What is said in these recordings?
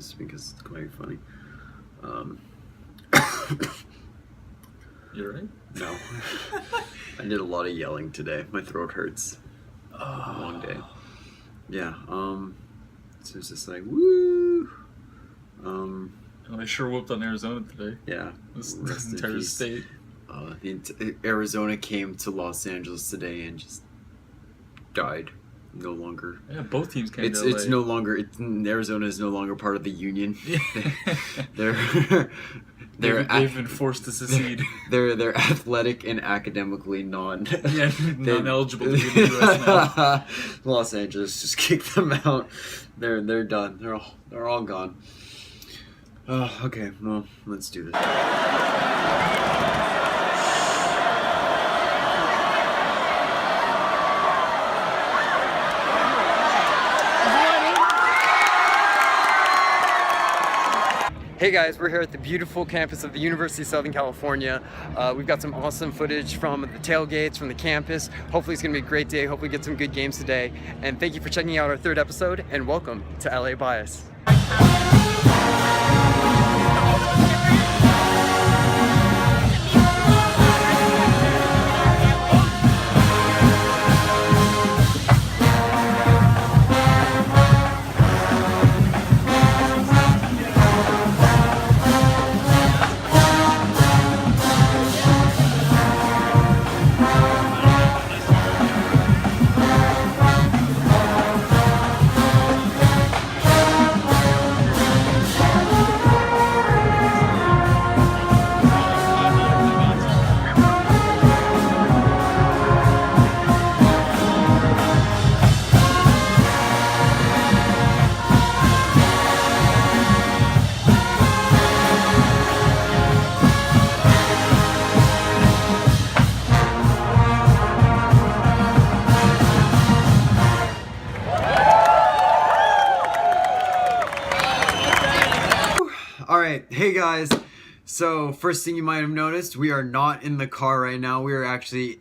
this because it's quite funny. You're right? No. I did a lot of yelling today. My throat hurts. Long day. Yeah, so it's just like, woo! They sure whooped on Arizona today. Yeah. This Rest in entire peace. state. Arizona came to Los Angeles today and just died. No longer. Yeah, both teams came to It's LA. no longer. Arizona is no longer part of the union. they're They've been forced to secede. They're athletic and academically non-eligible to be in the U.S. now. Los Angeles just kicked them out. They're done. They're all gone. Oh, okay. Well, let's do this. Hey guys, we're here at the beautiful campus of the University of Southern California. We've got some awesome footage from the tailgates, from the campus. Hopefully it's gonna be a great day. Hopefully get some good games today. And thank you for checking out our third episode, and welcome to LA Bias. Alright, hey guys. So, first thing you might have noticed, we are not in the car right now. We are actually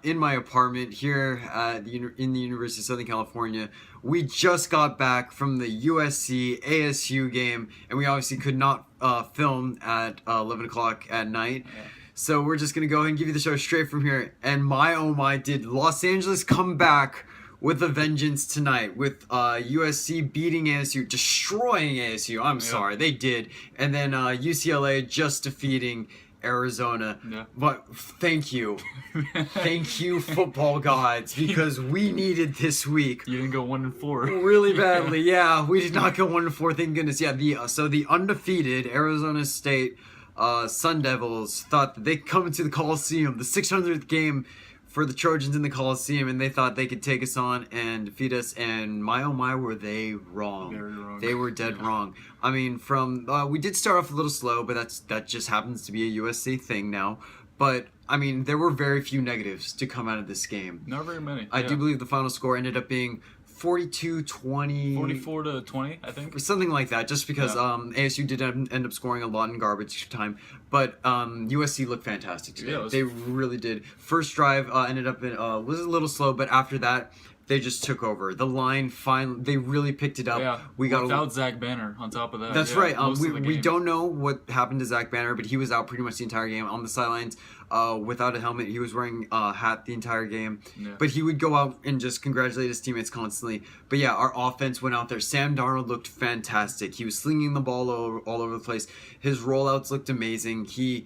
in my apartment here in the University of Southern California. We just got back from the USC ASU game, and we obviously could not film at 11 o'clock at night. Yeah. So we're just going to go ahead and give you the show straight from here. And oh my, did Los Angeles come back with a vengeance tonight, with USC beating ASU, destroying ASU. I'm sorry, they did. And then UCLA just defeating Arizona. Yeah. But thank you. Thank you, football gods, because we needed this week. You didn't go 1-4. Really badly, yeah. We did not go 1-4, thank goodness. Yeah, so the undefeated Arizona State Sun Devils thought that they could come into the Coliseum, the 600th game for the Trojans in the Coliseum, and they thought they could take us on and defeat us, and my oh my were they wrong. Very wrong. They were dead wrong. I mean, we did start off a little slow, but that just happens to be a USC thing now. But, I mean, there were very few negatives to come out of this game. Not very many. I do believe the final score ended up being 42-20. 44-20, I think. Something like that, just because ASU did end up scoring a lot in garbage time. But USC looked fantastic today. Yeah, they really did. First drive ended up was a little slow, but after that, they just took over. The line finally, they really picked it up. Yeah, without Zach Banner on top of that. That's right. We don't know what happened to Zach Banner, but he was out pretty much the entire game on the sidelines without a helmet. He was wearing a hat the entire game. Yeah. But he would go out and just congratulate his teammates constantly. But yeah, our offense went out there. Sam Darnold looked fantastic. He was slinging the ball all over the place. His rollouts looked amazing. He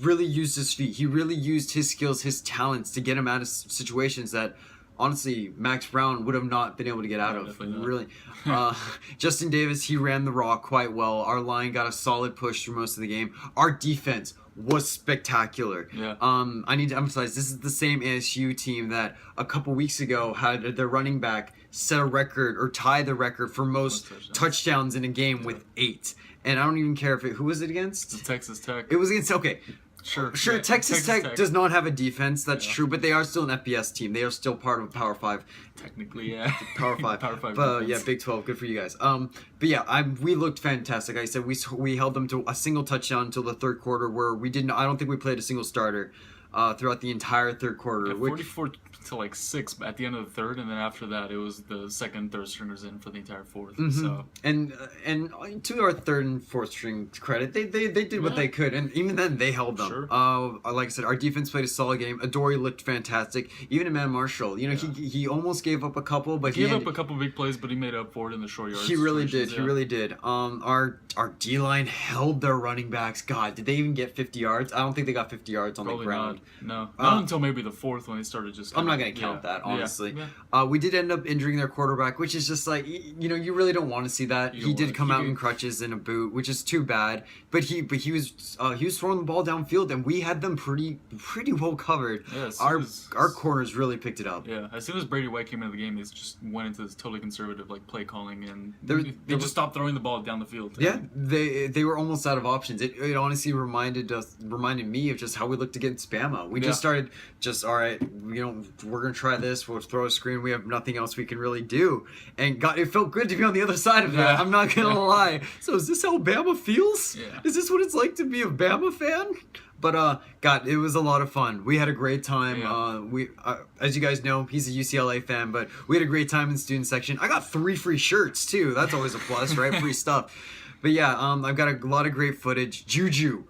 really used his feet. He really used his skills, his talents to get him out of situations that honestly, Max Brown would have not been able to get out of. Really. Justin Davis, he ran the rock quite well. Our line got a solid push through most of the game. Our defense was spectacular. Yeah. I need to emphasize, this is the same ASU team that a couple weeks ago had their running back set a record or tie the record for most touchdowns in a game with 8. And I don't even care who was it against? It's Texas Tech. It was against, okay. Sure. Yeah, Texas Tech does not have a defense. That's true, but they are still an FBS team. They are still part of Power 5. Technically, yeah. Power 5. Power 5. But yeah, Big 12. Good for you guys. But yeah, we looked fantastic. Like I said, we held them to a single touchdown until the third quarter, where we didn't. I don't think we played a single starter. throughout the entire third quarter. Yeah, which 44 to like 6 at the end of the third, and then after that, it was the second, third stringers in for the entire fourth. So and to our third and fourth string credit, they did what they could, and even then they held them. Sure. Like I said, our defense played a solid game. Adoree looked fantastic. Even Iman Marshall, you know, he almost gave up a couple, but he gave up a couple big plays, but he made up for it in the short yards. He really did. Yeah. He really did. Our D line held their running backs. God, did they even get 50 yards? I don't think they got 50 yards on Probably the ground. Not until maybe the fourth when they started just. I'm not gonna count that, honestly. Yeah. We did end up injuring their quarterback, which is just like, you know, you really don't want to see that. He did come out in crutches and a boot, which is too bad. But he was throwing the ball downfield, and we had them pretty well covered. Yeah, our corners really picked it up. Yeah, as soon as Brady White came into the game, they just went into this totally conservative like play calling, and they just stopped throwing the ball down the field. Yeah, they were almost out of options. It honestly reminded me of just how we looked against Bama. We just started all right, you know, we're gonna try this. We'll throw a screen. We have nothing else we can really do, and God, it felt good to be on the other side of that. I'm not gonna lie. So is this how Bama feels? Yeah. Is this what it's like to be a Bama fan? But God, it was a lot of fun. We had a great time. Yeah. As you guys know, he's a UCLA fan, but we had a great time in the student section. I got 3 free shirts too. That's always a plus, right? Free stuff. But yeah, I've got a lot of great footage. Juju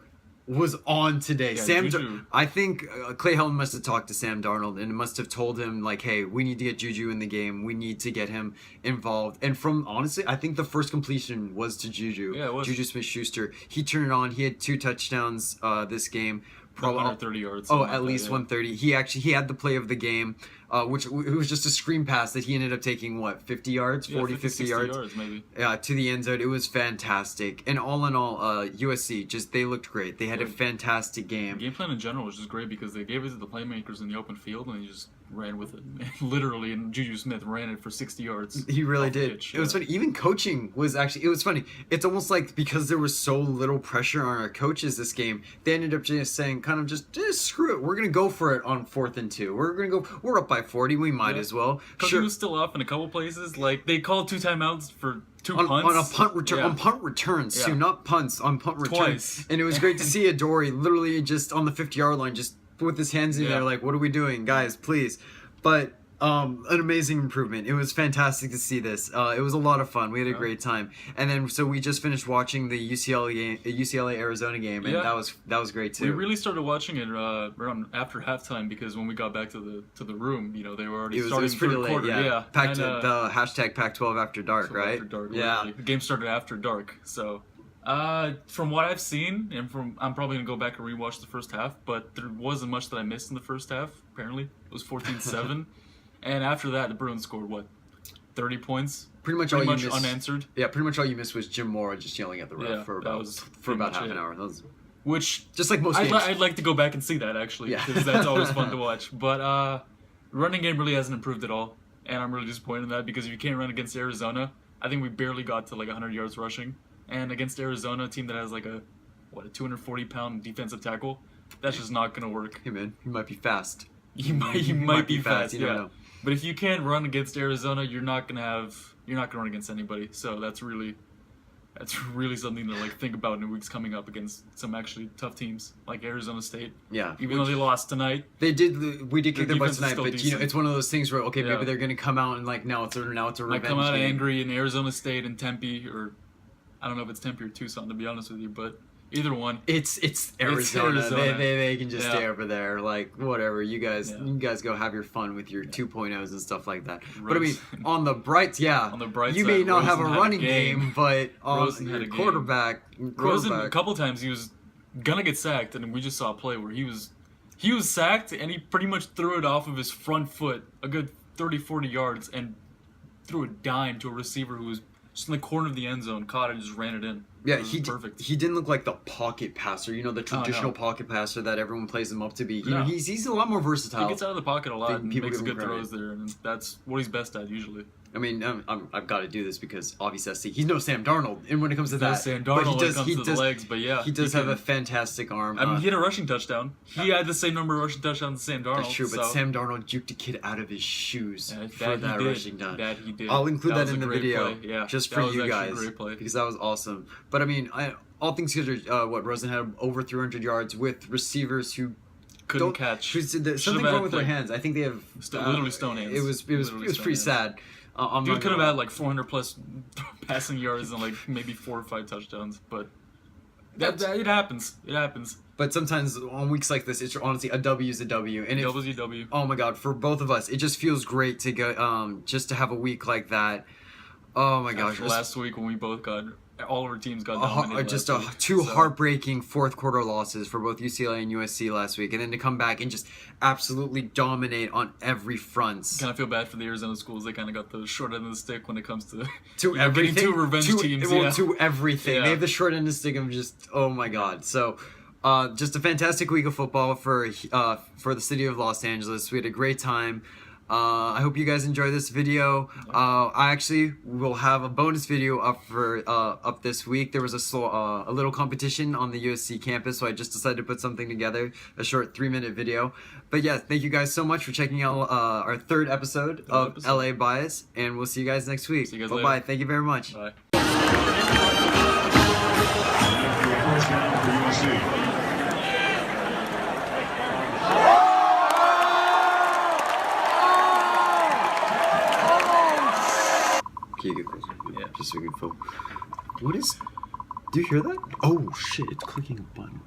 was on today. Yeah, I think Clay Helton must have talked to Sam Darnold and must have told him like, hey, we need to get Juju in the game. We need to get him involved. And honestly, I think the first completion was to Juju. Yeah, it was. Juju Smith-Schuster. He turned it on. He had 2 touchdowns this game. Probably 130 yards. At least 130. He had the play of the game, which it was just a screen pass that he ended up taking, 50 yards? 50 yards? Maybe. To the end zone. It was fantastic. And all in all, USC, they looked great. They had a fantastic game. The game plan in general was just great because they gave it to the playmakers in the open field and they just ran with it. Literally, and Juju Smith ran it for 60 yards. He really did. Pitch, it was funny. Even coaching was it was funny. It's almost like because there was so little pressure on our coaches this game, they ended up just saying, kind of just screw it. We're going to go for it on 4th and 2. We're up by 40. We might as well. Coaching was still off in a couple places. Like, they called 2 timeouts for 2 punts. On a punt return. On punt returns, too. Not punts. On punt returns. Twice. And it was great to see Adoree literally just on the 50-yard line, just with his hands in there like, what are we doing? Guys, please. But an amazing improvement. It was fantastic to see this. It was a lot of fun. We had a great time. And then so we just finished watching the UCLA Arizona game, and that was great too. We really started watching it around after halftime because when we got back to the room, you know, they were already starting. It was pretty late. Quarter. Yeah. The hashtag Pac-12 after dark, right? After dark, literally. The game started after dark. So from what I've seen, and I'm probably gonna go back and rewatch the first half, but there wasn't much that I missed in the first half. Apparently, it was 14-7. And after that, the Bruins scored, 30 points? Pretty much unanswered. Yeah, pretty much all you missed was Jim Mora just yelling at the ref for about half an hour. Which, just like most games. I'd like to go back and see that, actually, because that's always fun to watch. But running game really hasn't improved at all, and I'm really disappointed in that, because if you can't run against Arizona, I think we barely got to 100 yards rushing. And against Arizona, a team that has a 240-pound defensive tackle, that's just not going to work. Hey, man, he might be fast. He might be fast, you don't know. But if you can't run against Arizona, you're not gonna run against anybody. So that's really something to think about in the weeks coming up against some actually tough teams like Arizona State. Yeah. Even though they lost tonight. We did kick their butts tonight, but decent. it's one of those things where maybe they're gonna come out and now it's a revenge might come out game. angry in Arizona State and Tempe, or I don't know if it's Tempe or Tucson, to be honest with you, but either one. It's Arizona. They can just stay over there. Whatever. You guys go have your fun with your 2.0s and stuff like that. But I mean, on the bright side, you may not have a running game, but on your quarterback. Rosen, a couple times he was gonna get sacked, and we just saw a play where he was sacked, and he pretty much threw it off of his front foot a good 30-40 yards and threw a dime to a receiver who was just in the corner of the end zone, caught it and just ran it in. Yeah, he didn't look like the pocket passer, the traditional pocket passer that everyone plays him up to be. He's a lot more versatile. He gets out of the pocket a lot and makes good throws there, and that's what he's best at usually. I mean, I've got to do this because obviously he's no Sam Darnold, and when it comes to that, Sam Darnold when it comes to the legs, but he does have a fantastic arm. I mean, he had a rushing touchdown. He had the same number of rushing touchdowns as Sam Darnold. That's true, but Sam Darnold juked a kid out of his shoes for that rushing touchdown. That he did. I'll include that in the video just for you guys great play. Because that was awesome. But I mean, all things considered, Rosen had over 300 yards with receivers who couldn't catch. There's something Should've wrong had, with their like, hands. I think they have literally stone hands. It was Literally stone pretty hands. sad. I'm Dude not could have gonna had like 400 plus passing yards and like maybe 4 or 5 touchdowns, but it happens. It happens. But sometimes on weeks like this, it's honestly a W is a W, and WW. oh my god, for both of us, it just feels great to go just to have a week like that. Oh my gosh, After last week when we both got all of our teams got dominated. just last week, two so- heartbreaking fourth quarter losses for both UCLA and USC last week, and then to come back and just absolutely dominate on every front. Kind of feel bad for the Arizona schools. They kind of got the short end of the stick when it comes to Everything, getting 2 revenge teams. Well, Yeah. to everything. Yeah. They have the short end of the stick of just oh my god. So, just a fantastic week of football for the city of Los Angeles. We had a great time. I hope you guys enjoy this video. I actually will have a bonus video up this week. There was a little competition on the USC campus, so I just decided to put something together, a short 3-minute video. But yeah, thank you guys so much for checking out our 3rd episode of LA Bias, and we'll see you guys next week. See you guys Bye-bye. later. Thank you very much. Bye. First down for USC. Can you get closer? Yeah. Just so we can film. What is... Do you hear that? Oh shit, it's clicking a button.